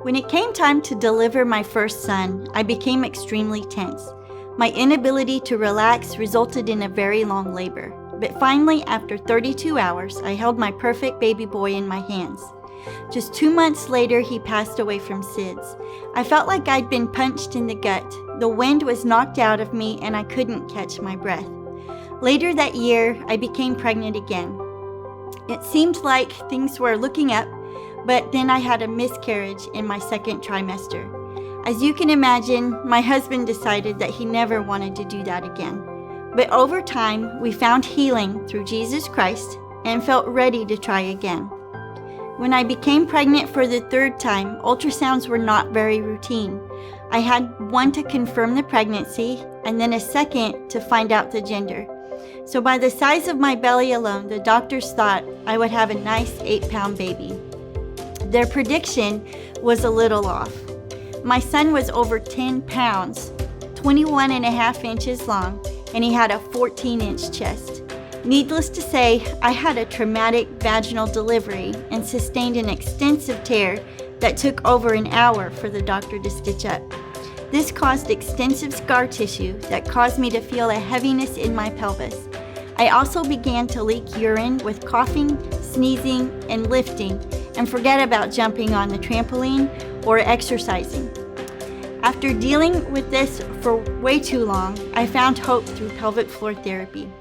When it came time to deliver my first son, I became extremely tense. My inability to relax resulted in a very long labor. But finally, after 32 hours, I held my perfect baby boy in my hands. Just 2 months later, he passed away from SIDS. I felt like I'd been punched in the gut. The wind was knocked out of me and I couldn't catch my breath. Later that year, I became pregnant again. It seemed like things were looking up, but then I had a miscarriage in my second trimester. As you can imagine, my husband decided that he never wanted to do that again. But over time, we found healing through Jesus Christ and felt ready to try again. When I became pregnant for the third time, ultrasounds were not very routine. I had one to confirm the pregnancy and then a second to find out the gender. So by the size of my belly alone, the doctors thought I would have a nice 8-pound baby. Their prediction was a little off. My son was over 10 pounds, 21 and a half inches long, and he had a 14-inch chest. Needless to say, I had a traumatic vaginal delivery and sustained an extensive tear that took over an hour for the doctor to stitch up. This caused extensive scar tissue that caused me to feel a heaviness in my pelvis. I also began to leak urine with coughing, sneezing, and lifting, and forget about jumping on the trampoline or exercising. After dealing with this for way too long, I found hope through pelvic floor therapy.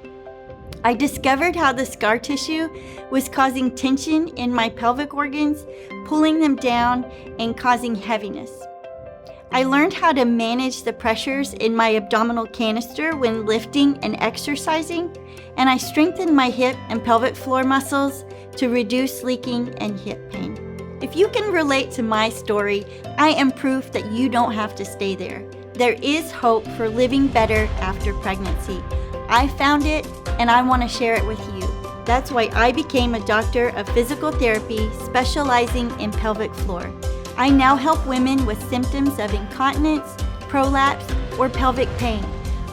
I discovered how the scar tissue was causing tension in my pelvic organs, pulling them down and causing heaviness. I learned how to manage the pressures in my abdominal canister when lifting and exercising, and I strengthened my hip and pelvic floor muscles to reduce leaking and hip pain. If you can relate to my story, I am proof that you don't have to stay there. There is hope for living better after pregnancy. I found it and I want to share it with you. That's why I became a doctor of physical therapy specializing in pelvic floor. I now help women with symptoms of incontinence, prolapse, or pelvic pain.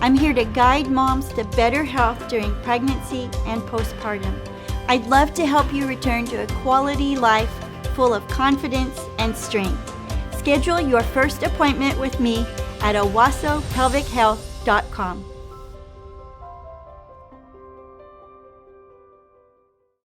I'm here to guide moms to better health during pregnancy and postpartum. I'd love to help you return to a quality life full of confidence and strength. Schedule your first appointment with me at owasopelvichealth.com.